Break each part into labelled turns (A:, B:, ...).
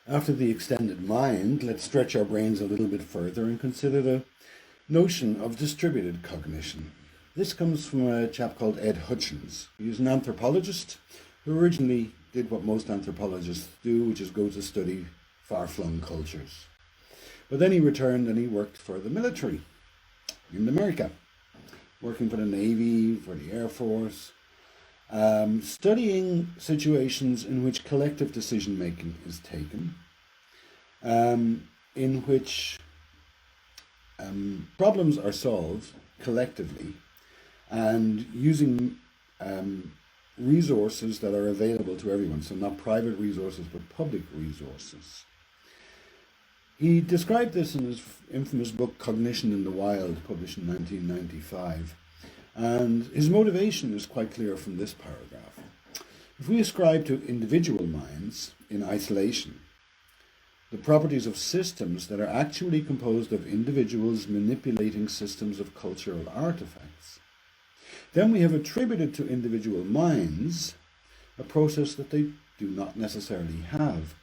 A: After the extended mind, let's stretch our brains a little bit further and consider the notion of distributed cognition. This comes from a chap called Ed Hutchins. He was an anthropologist who originally did what most anthropologists do, which is go to study far-flung cultures. But then he returned and he worked for the military in America, working for the Navy, for the Air Force, studying situations in which collective decision making is taken, in which problems are solved collectively and using resources that are available to everyone, so not private resources but public resources. He described this in his infamous book Cognition in the Wild, published in 1995. And his motivation is quite clear from this paragraph. If we ascribe to individual minds in isolation the properties of systems that are actually composed of individuals manipulating systems of cultural artifacts, then we have attributed to individual minds a process that they do not necessarily have.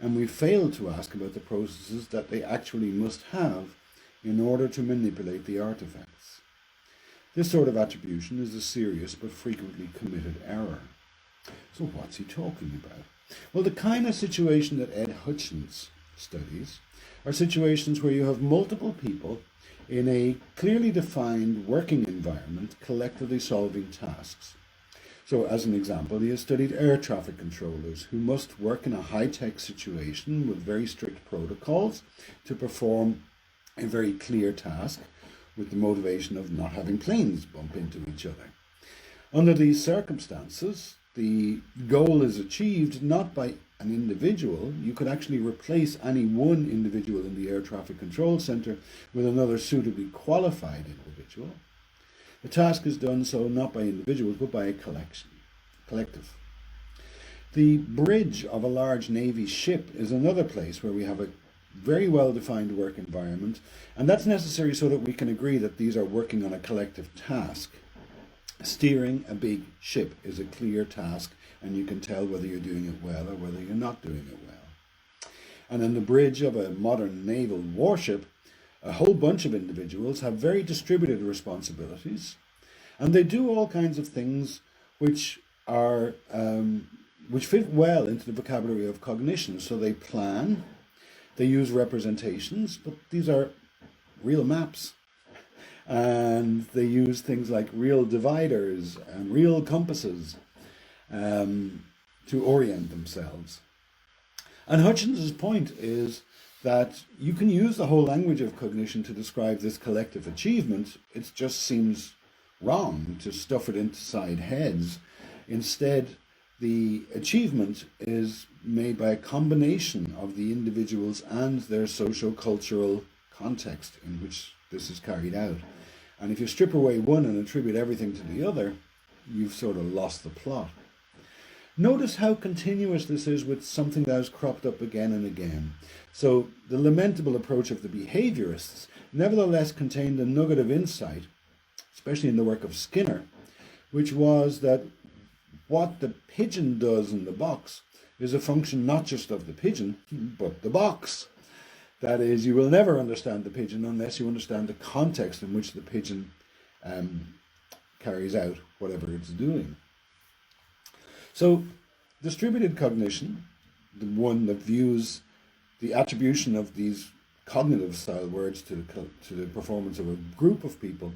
A: And we fail to ask about the processes that they actually must have in order to manipulate the artifacts. This sort of attribution is a serious but frequently committed error. So what's he talking about? Well, the kind of situation that Ed Hutchins studies are situations where you have multiple people in a clearly defined working environment collectively solving tasks. So as an example, he has studied air traffic controllers who must work in a high-tech situation with very strict protocols to perform a very clear task with the motivation of not having planes bump into each other. Under these circumstances, the goal is achieved not by an individual. You could actually replace any one individual in the air traffic control center with another suitably qualified individual. The task is done so not by individuals, but by a collective. The bridge of a large Navy ship is another place where we have a very well-defined work environment, and that's necessary so that we can agree that these are working on a collective task. Steering a big ship is a clear task, and you can tell whether you're doing it well or whether you're not doing it well. And on the bridge of a modern naval warship, a whole bunch of individuals have very distributed responsibilities, and they do all kinds of things which are which fit well into the vocabulary of cognition. So they plan, they use representations, but these are real maps, and they use things like real dividers and real compasses to orient themselves. And Hutchins's point is that you can use the whole language of cognition to describe this collective achievement. It just seems wrong to stuff it inside heads. Instead, the achievement is made by a combination of the individuals and their socio-cultural context in which this is carried out. And if you strip away one and attribute everything to the other, you've sort of lost the plot. Notice how continuous this is with something that has cropped up again and again. So the lamentable approach of the behaviorists nevertheless contained a nugget of insight, especially in the work of Skinner, which was that what the pigeon does in the box is a function not just of the pigeon, but the box. That is, you will never understand the pigeon unless you understand the context in which the pigeon carries out whatever it's doing. So, distributed cognition, the one that views the attribution of these cognitive style words to the performance of a group of people,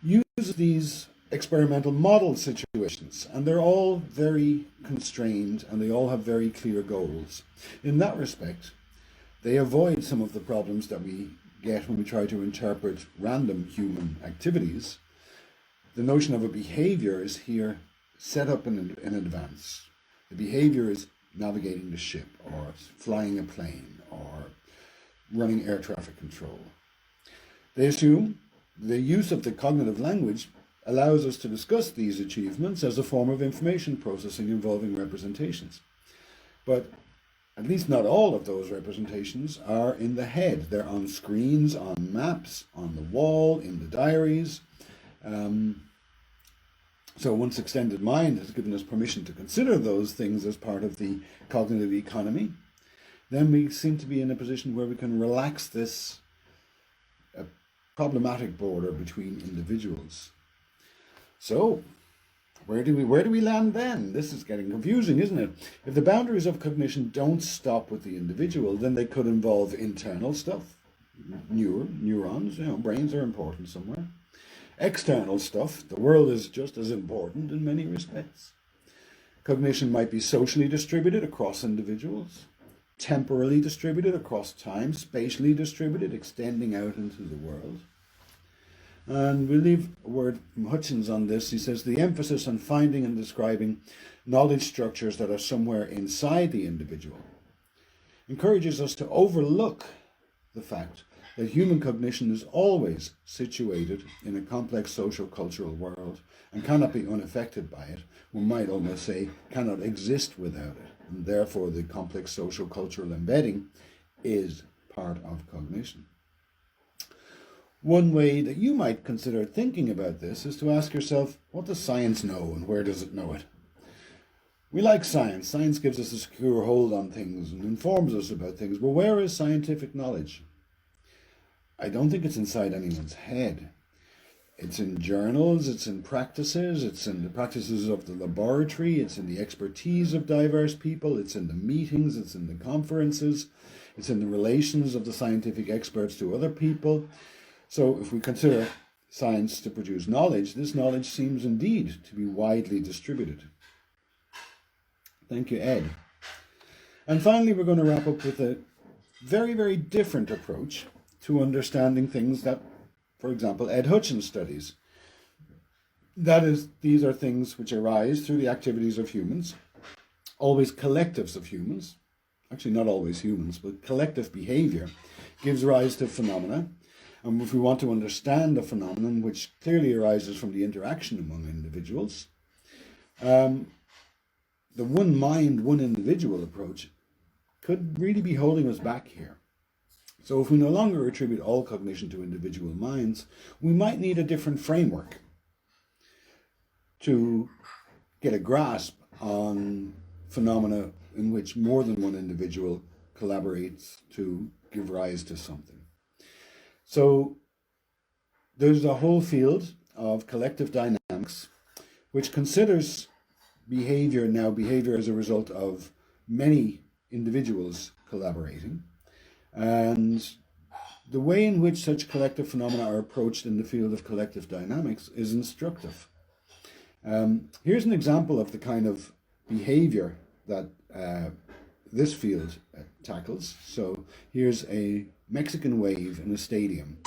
A: uses these experimental model situations, and they're all very constrained and they all have very clear goals. In that respect, they avoid some of the problems that we get when we try to interpret random human activities. The notion of a behavior is here set up in advance. The behavior is navigating the ship, or flying a plane, or running air traffic control. They assume the use of the cognitive language allows us to discuss these achievements as a form of information processing involving representations. But at least not all of those representations are in the head. They're on screens, on maps, on the wall, in the diaries. So one's extended mind has given us permission to consider those things as part of the cognitive economy. then we seem to be in a position where we can relax this problematic border between individuals. So, where do we land then? This is getting confusing, isn't it? If the boundaries of cognition don't stop with the individual, then they could involve internal stuff, neurons, brains are important somewhere. External stuff, the world is just as important in many respects. Cognition might be socially distributed across individuals, temporally distributed across time, spatially distributed, extending out into the world. And we'll leave a word from Hutchins on this. He says, the emphasis on finding and describing knowledge structures that are somewhere inside the individual encourages us to overlook the fact that human cognition is always situated in a complex social-cultural world and cannot be unaffected by it. We might almost say cannot exist without it. And therefore, the complex social-cultural embedding is part of cognition. One way that you might consider thinking about this is to ask yourself, what does science know and where does it know it? We like science. Science gives us a secure hold on things and informs us about things. But where is scientific knowledge? I don't think it's inside anyone's head. It's in journals, it's in practices, it's in the practices of the laboratory, it's in the expertise of diverse people, it's in the meetings, it's in the conferences, it's in the relations of the scientific experts to other people. So if we consider science to produce knowledge, this knowledge seems indeed to be widely distributed. Thank you, Ed. And finally, we're going to wrap up with a very, very different approach to understanding things that, for example, Ed Hutchins studies. That is, these are things which arise through the activities of humans, always collectives of humans, actually not always humans, but collective behavior gives rise to phenomena. And if we want to understand a phenomenon which clearly arises from the interaction among individuals, the one mind, one individual approach could really be holding us back here. So if we no longer attribute all cognition to individual minds, we might need a different framework to get a grasp on phenomena in which more than one individual collaborates to give rise to something. So there's a whole field of collective dynamics which considers behavior as a result of many individuals collaborating. And the way in which such collective phenomena are approached in the field of collective dynamics is instructive. Here's an example of the kind of behavior that this field tackles. So here's a Mexican wave in a stadium.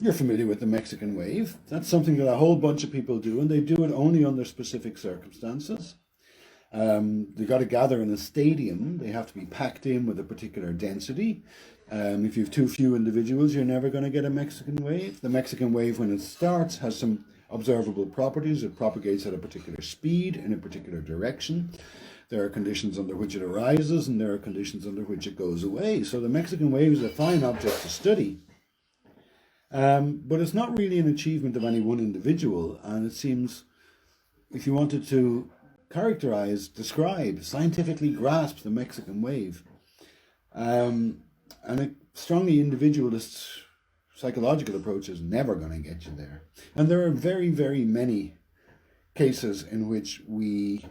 A: You're familiar with the Mexican wave. That's something that a whole bunch of people do, and they do it only under specific circumstances. They've got to gather in a stadium. They have to be packed in with a particular density. If you have too few individuals, you're never going to get a Mexican wave. The Mexican wave, when it starts, has some observable properties. It propagates at a particular speed in a particular direction. There are conditions under which it arises, and there are conditions under which it goes away. So the Mexican wave is a fine object to study. But it's not really an achievement of any one individual. And it seems, if you wanted to characterize, describe, scientifically grasp the Mexican wave, and a strongly individualist psychological approach is never going to get you there. And there are very, very many cases in which we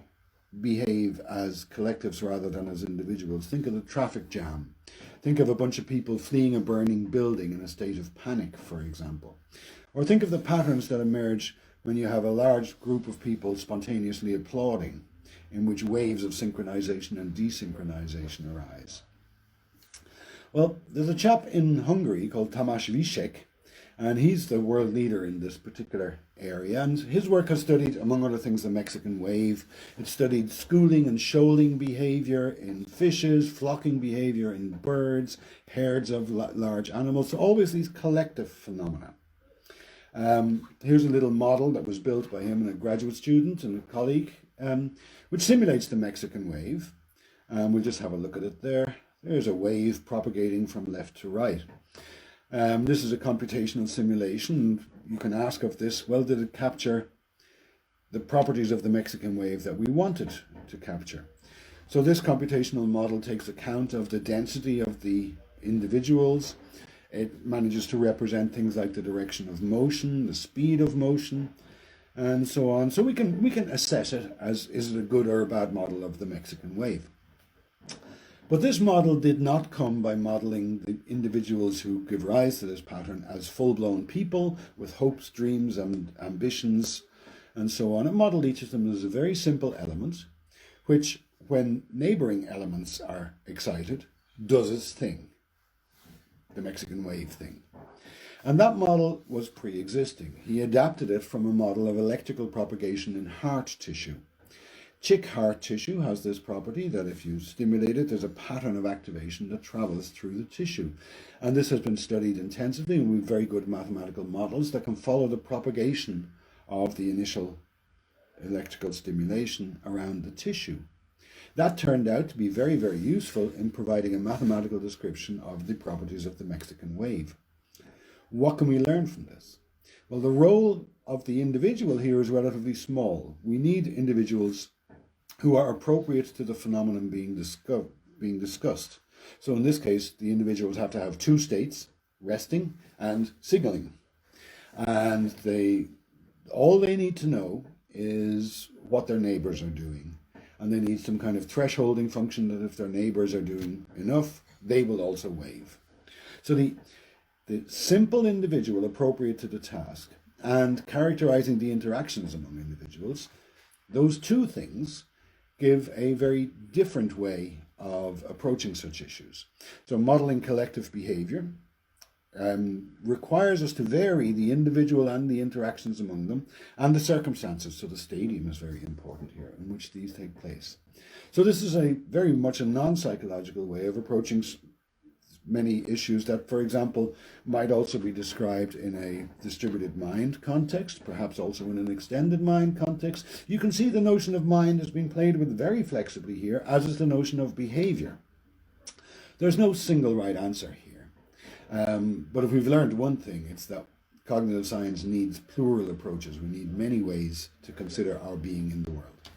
A: behave as collectives rather than as individuals. Think of the traffic jam. Think of a bunch of people fleeing a burning building in a state of panic, for example. Or think of the patterns that emerge when you have a large group of people spontaneously applauding, in which waves of synchronization and desynchronization arise. Well, there's a chap in Hungary called Tamás Visek, and he's the world leader in this particular area. And his work has studied, among other things, the Mexican wave. It studied schooling and shoaling behavior in fishes, flocking behavior in birds, herds of large animals. So always these collective phenomena. Here's a little model that was built by him and a graduate student and a colleague, which simulates the Mexican wave. We'll just have a look at it there. There's a wave propagating from left to right. This is a computational simulation. You can ask of this, well, did it capture the properties of the Mexican wave that we wanted to capture? So this computational model takes account of the density of the individuals. It manages to represent things like the direction of motion, the speed of motion, and so on. So we can assess it as, is it a good or a bad model of the Mexican wave? But this model did not come by modeling the individuals who give rise to this pattern as full-blown people with hopes, dreams, and ambitions, and so on. It modeled each of them as a very simple element, which, when neighboring elements are excited, does its thing, the Mexican wave thing. And that model was pre-existing. He adapted it from a model of electrical propagation in heart tissue. Chick heart tissue has this property that if you stimulate it, there's a pattern of activation that travels through the tissue. And this has been studied intensively, and we have very good mathematical models that can follow the propagation of the initial electrical stimulation around the tissue. That turned out to be very, very useful in providing a mathematical description of the properties of the Mexican wave. What can we learn from this? Well, the role of the individual here is relatively small. We need individuals who are appropriate to the phenomenon being discussed. So in this case, the individuals have to have two states, resting and signaling. And all they need to know is what their neighbors are doing. And they need some kind of thresholding function that if their neighbors are doing enough, they will also wave. So the simple individual appropriate to the task and characterizing the interactions among individuals, those two things give a very different way of approaching such issues. So modeling collective behavior requires us to vary the individual and the interactions among them and the circumstances. So the stadium is very important here in which these take place. So this is very much a non-psychological way of approaching many issues that, for example, might also be described in a distributed mind context, perhaps also in an extended mind context. You can see the notion of mind has been played with very flexibly here, as is the notion of behavior. There's no single right answer here. But if we've learned one thing, it's that cognitive science needs plural approaches. We need many ways to consider our being in the world.